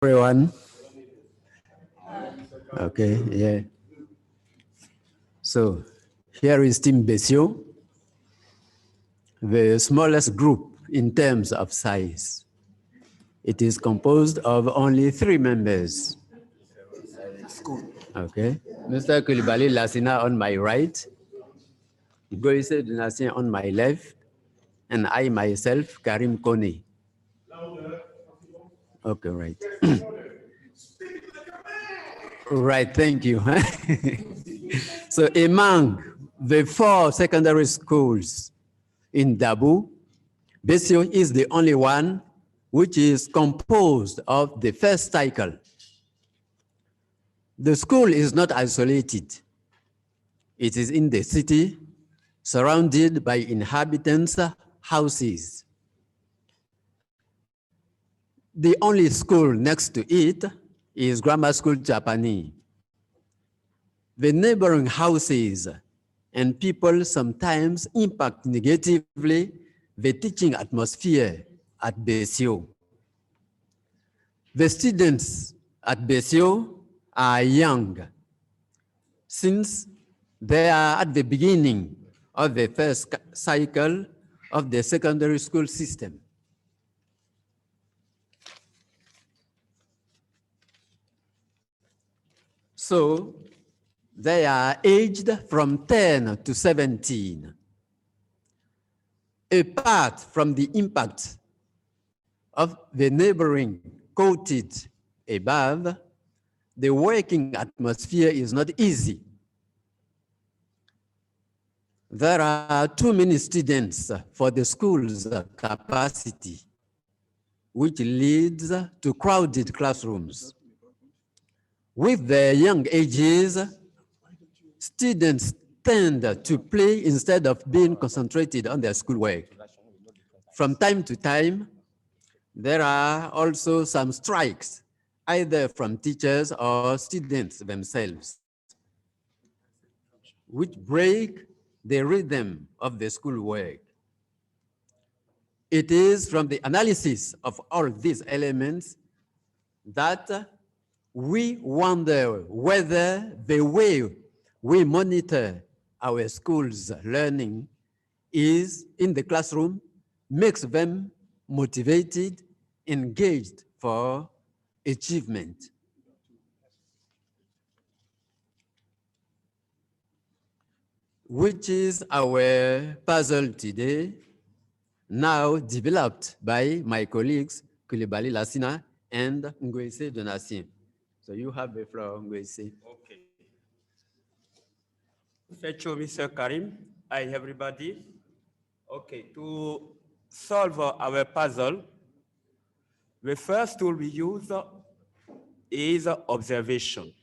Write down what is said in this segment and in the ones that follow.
everyone. Okay, yeah. So here is Team Bessio, the smallest group in terms of size. It is composed of only 3 members. Okay, Mr. Koulibaly Lassina on my right, Goïse Donatien on my left, and I myself, Karim Kone. Okay, right. Right, thank you. So among the 4 secondary schools in Dabou, Bessio is the only one which is composed of the first cycle. The school is not isolated. It is in the city, surrounded by inhabitants' houses. The only school next to it is Grammar School Japanese. The neighboring houses and people sometimes impact negatively the teaching atmosphere at Bessio. The students at Bessio are young, since they are at the beginning of the first cycle of the secondary school system. So they are aged from 10 to 17. Apart from the impact of the neighboring Côte above, the working atmosphere is not easy. There are too many students for the school's capacity, which leads to crowded classrooms. With their young ages, students tend to play instead of being concentrated on their schoolwork. From time to time, there are also some strikes, either from teachers or students themselves, which break the rhythm of the schoolwork. It is from the analysis of all these elements that we wonder whether the way we monitor our schools' learning is in the classroom makes them motivated, engaged for achievement. Which is our puzzle today, now developed by my colleagues, Koulibaly Lassina and Ngoïse Donatien. So you have the floor, Ngoïse. Okay. Thank you, Mr. Karim. Hi, everybody. Okay, to solve our puzzle, the first tool we use is observation.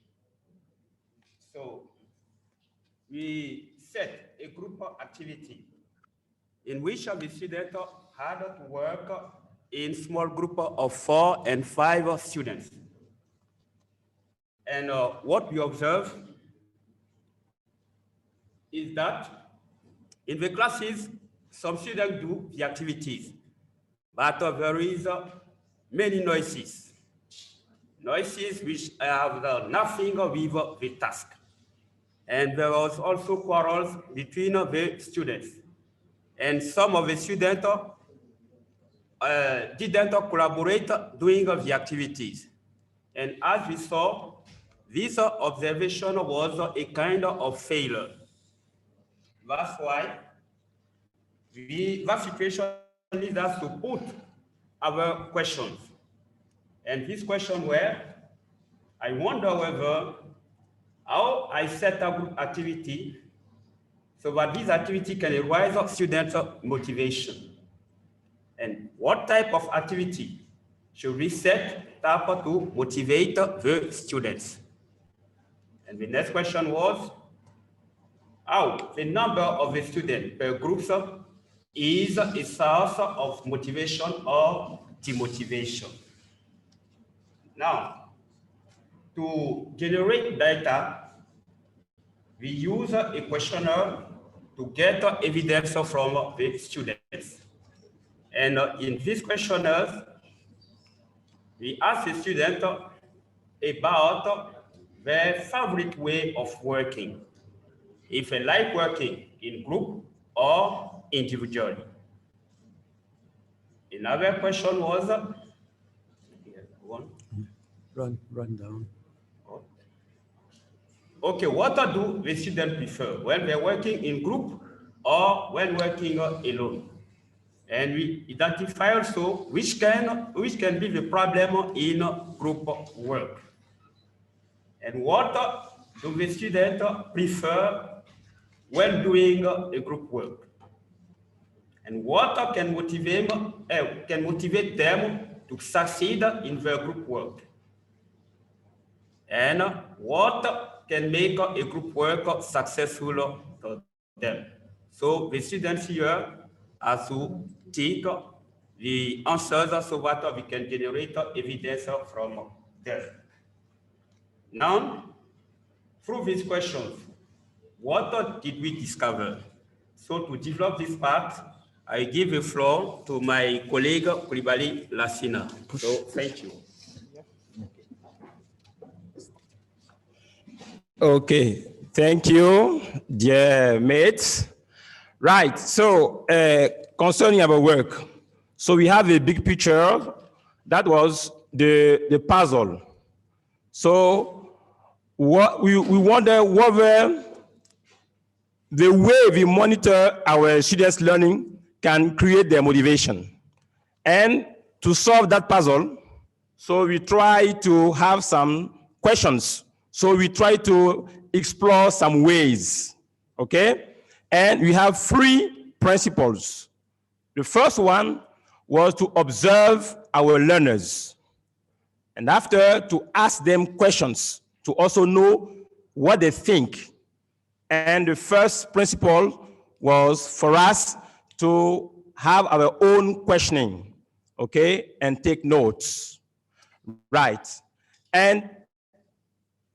So we set a group activity in which the students had to work in small group of 4 and 5 students. And what we observe is that in the classes, some students do the activities, but there is many noises which have nothing with the task. And there was also quarrels between the students. And some of the students didn't collaborate doing the activities. And as we saw, this observation was a kind of failure. That's why that situation leads us to put our questions. And this question were, I wonder whether how I set a group activity so that this activity can raise students' motivation. And what type of activity should we set up to motivate the students? And the next question was, how the number of the students per group is a source of motivation or demotivation. Now, to generate data, we use a questionnaire to get evidence from the students. And in this questionnaire, we asked the student about their favorite way of working, if they like working in group or individually. Another question was, Run down. okay, what do the students prefer when they're working in group or when working alone? And we identify also which can be the problem in group work. And what do the students prefer when doing a group work? And what can motivate them to succeed in their group work? And what can make a group work successful for them? So the students here are to take the answers so that we can generate evidence from them. Now, through these questions, what did we discover? So to develop this part, I give the floor to my colleague, Koulibaly Lassina. So thank you. Okay, thank you, dear mates. Right, so concerning our work, so we have a big picture. That was the puzzle. So what we wonder whether the way we monitor our students' learning can create their motivation. And to solve that puzzle, so we try to have some questions. So we try to explore some ways, okay? And we have 3 principles. The first one was to observe our learners. And after, to ask them questions to also know what they think. And the first principle was for us to have our own questioning, okay, and take notes, right? And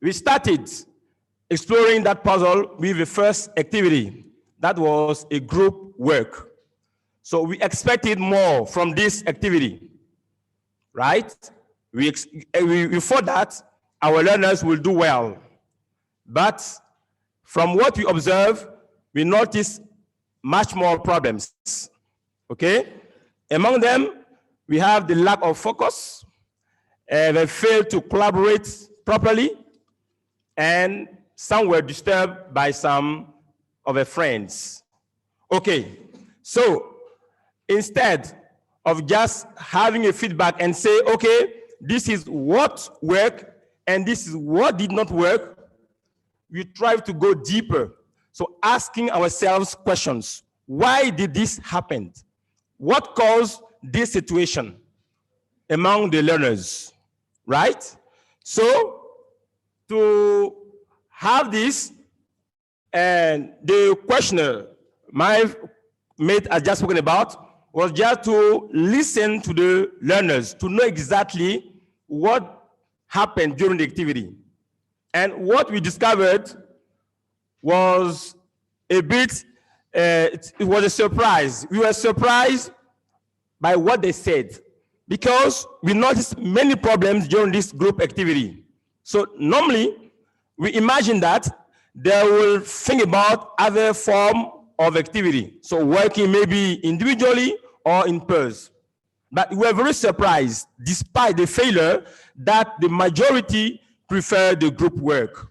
we started exploring that puzzle with the first activity. That was a group work. So we expected more from this activity, right? We thought that our learners will do well. But from what we observe, we notice much more problems, okay? Among them, we have the lack of focus, they fail to collaborate properly, and some were disturbed by some of their friends. Okay, so instead of just having a feedback and say, okay, this is what worked and this is what did not work, we try to go deeper. So asking ourselves questions. Why did this happen? What caused this situation among the learners, right? So to have this, and the questioner my mate has just spoken about was just to listen to the learners to know exactly what happened during the activity. And what we discovered was a bit, it was a surprise. We were surprised by what they said because we noticed many problems during this group activity. So normally, we imagine that they will think about other form of activity. So working maybe individually or in pairs. But we were very surprised, despite the failure, that the majority preferred the group work.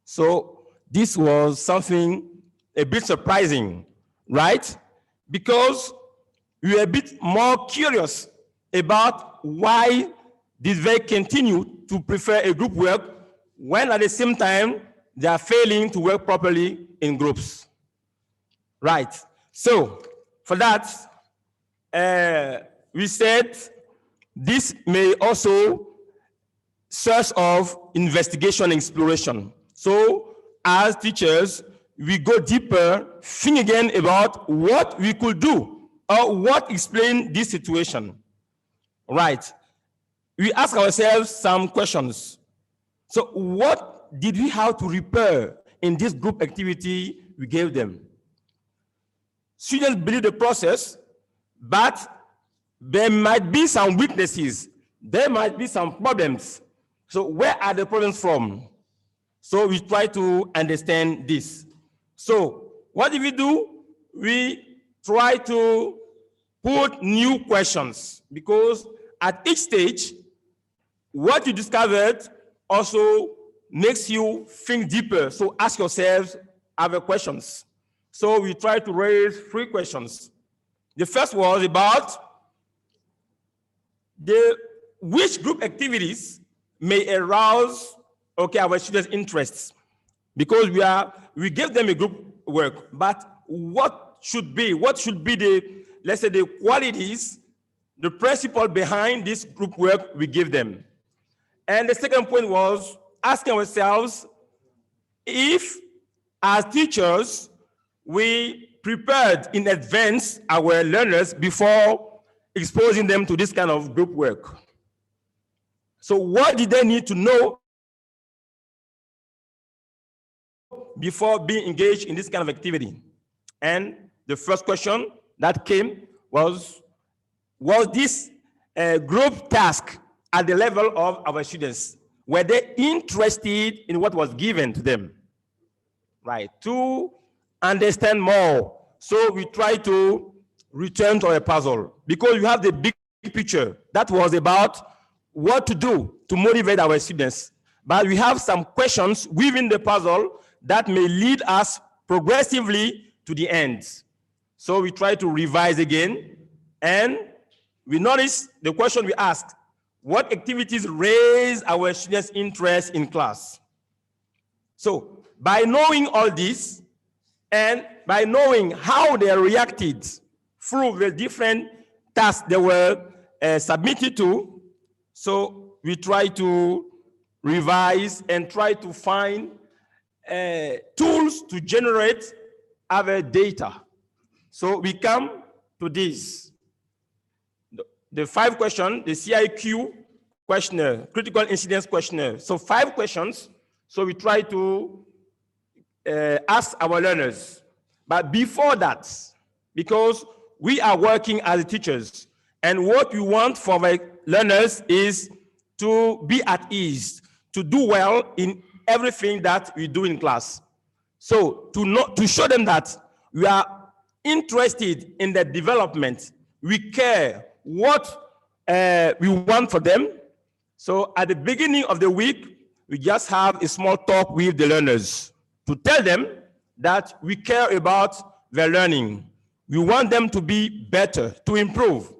So this was something a bit surprising, right? Because we were a bit more curious about why did they continue to prefer a group work when at the same time they are failing to work properly in groups. Right. So for that, we said this may also source of investigation and exploration. So as teachers, we go deeper, think again about what we could do or what explained this situation. Right. We ask ourselves some questions. So what did we have to repair in this group activity we gave them? Students believe the process, but there might be some weaknesses there might be some problems. So where are the problems from? So we try to understand this. So what do? We try to put new questions, because at each stage, what you discovered also makes you think deeper. So ask yourselves other questions. So we try to raise 3 questions. The first was about which group activities may arouse our students' interests, because we gave them a group work, but what should be the, let's say, the qualities, the principle behind this group work we give them. And the second point was asking ourselves if, as teachers, we prepared in advance our learners before exposing them to this kind of group work. So what did they need to know before being engaged in this kind of activity? And the first question that came was this group task at the level of our students? Were they interested in what was given to them? Right, to understand more. So we try to return to a puzzle, because you have the big picture that was about what to do to motivate our students. But we have some questions within the puzzle that may lead us progressively to the end. So we try to revise again, and we notice the question we asked: what activities raise our students' interest in class? So by knowing all this, and by knowing how they reacted through the different tasks they were submitted to, so we try to revise and try to find tools to generate other data. So we come to this. The 5 questions, the CIQ questionnaire, critical incidence questionnaire. So 5 questions. So we try to ask our learners. But before that, because we are working as teachers, and what we want for our learners is to be at ease, to do well in everything that we do in class. So to show them that we are interested in their development, we care what we want for them. So at the beginning of the week, we just have a small talk with the learners to tell them that we care about their learning. We want them to be better, to improve.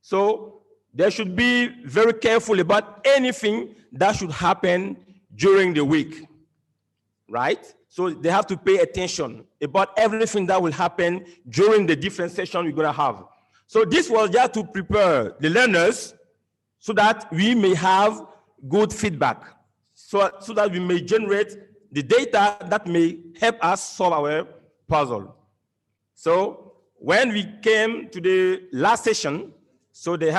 So they should be very careful about anything that should happen during the week, right? So they have to pay attention about everything that will happen during the different sessions we're gonna have. So this was just to prepare the learners so that we may have good feedback, so that we may generate the data that may help us solve our puzzle. So when we came to the last session, so they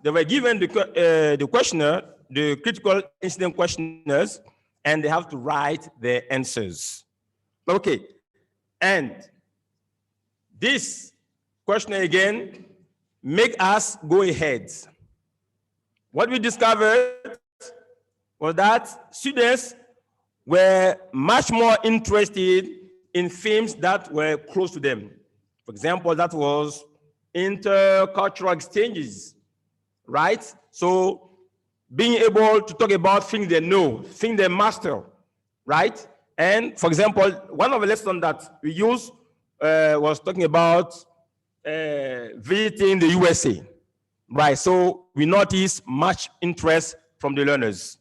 were given the questionnaire, the critical incident questionnaires, and they have to write their answers. Okay, and this questionnaire again make us go ahead. What we discovered was that students were much more interested in themes that were close to them. For example, that was intercultural exchanges, right? So being able to talk about things they know, things they master, right? And for example, one of the lessons that we used was talking about visiting the USA, right? So we noticed much interest from the learners,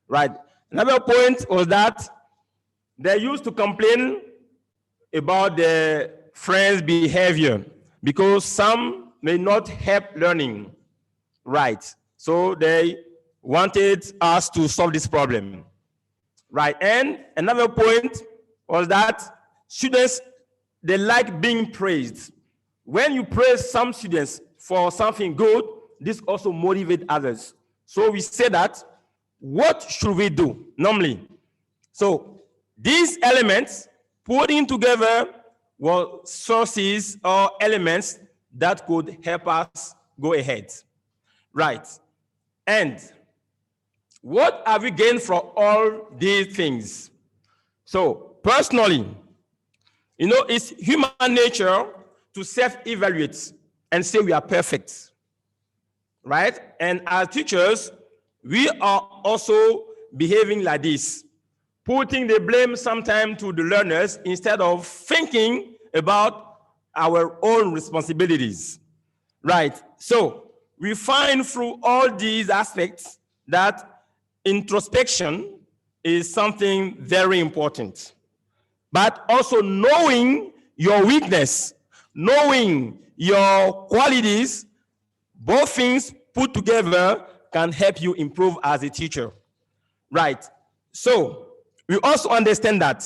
right? Another point was that they used to complain about the friends' behavior because some may not help learning, right? So they wanted us to solve this problem, right? And another point was that students, they like being praised. When you praise some students for something good, this also motivates others. So we say that, what should we do normally? So these elements putting together were sources or elements that could help us go ahead, right? And what have we gained from all these things? So personally, it's human nature to self-evaluate and say we are perfect, right? And as teachers, we are also behaving like this, putting the blame sometimes to the learners instead of thinking about our own responsibilities, right? So we find through all these aspects that introspection is something very important. But also knowing your weakness, knowing your qualities, both things put together can help you improve as a teacher, right? So we also understand that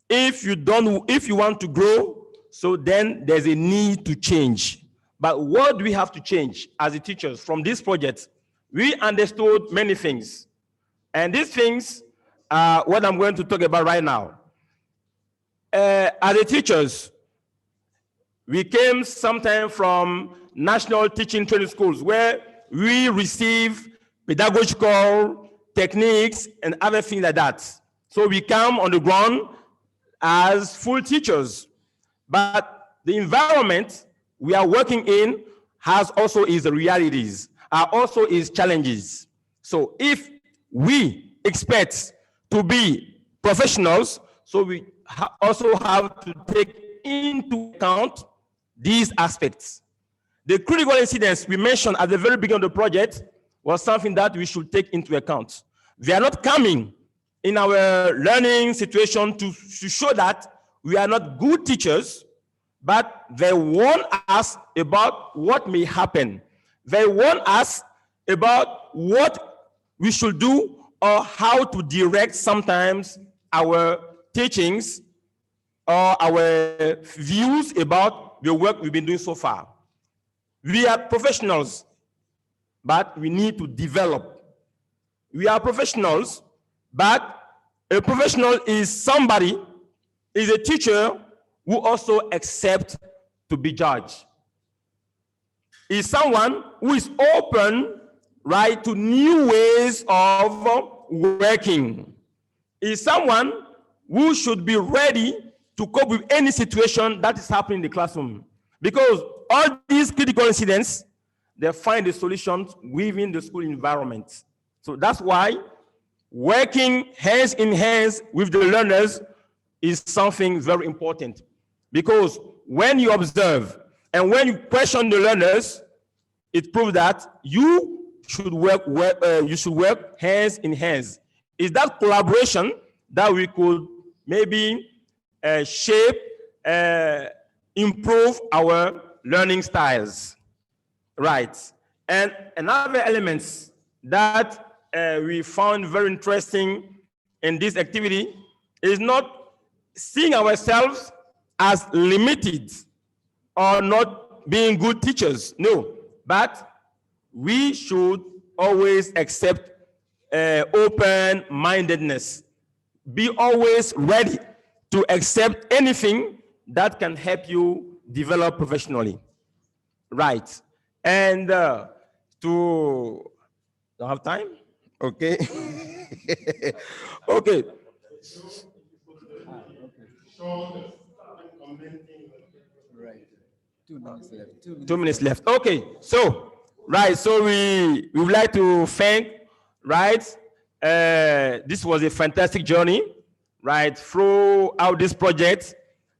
if you want to grow, so then there's a need to change. But what do we have to change as a teachers from this project? We understood many things. And these things are what I'm going to talk about right now. As a teachers, we came sometime from national teaching training schools where we receive pedagogical techniques and other things like that. So we come on the ground as full teachers. But the environment we are working in has also its realities, are also its challenges. So if we expect to be professionals, so we also have to take into account these aspects. The critical incidents we mentioned at the very beginning of the project was something that we should take into account. They are not coming in our learning situation to show that we are not good teachers, but they warn us about what may happen. They warn us about what we should do or how to direct sometimes our teachings or our views about the work we've been doing so far. We are professionals, but we need to develop. We are professionals, but a professional is a teacher who also accepts to be judged. Is someone who is open, right, to new ways of working. Is someone who should be ready to cope with any situation that is happening in the classroom. Because all these critical incidents, they find the solutions within the school environment. So that's why working hands in hands with the learners is something very important. Because when you observe and when you question the learners, it proves that you should work hands in hands. It's that collaboration that we could maybe shape, improve our learning styles, right? And another element that we found very interesting in this activity is not seeing ourselves as limited or not being good teachers, no, but we should always accept open-mindedness. Be always ready to accept anything that can help you develop professionally, right? And don't have time? Okay. Okay. Right. 2 minutes left. 2 minutes left. Okay. So, right. So we would like to thank, right? This was a fantastic journey, right? Throughout this project,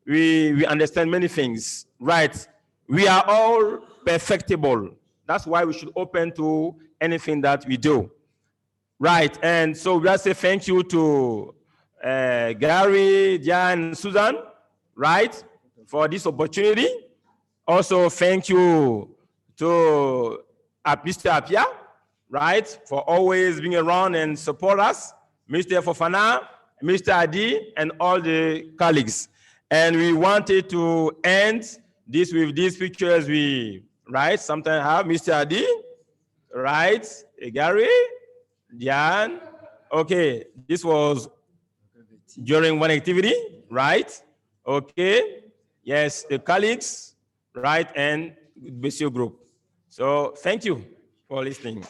we understand many things, right? We are all perfectible. That's why we should open to anything that we do, right? And so we say thank you to Gary, Diane, and Susan, right, for this opportunity. Also, thank you to Mr. Apia, right, for always being around and support us, Mr. Fofana, Mr. Adi, and all the colleagues. And we wanted to end this with these pictures right, sometimes have Mr. Adi, right, Gary, Diane. Okay, this was during one activity, right? Okay, yes, the colleagues, right, and Bessio group. So thank you for listening.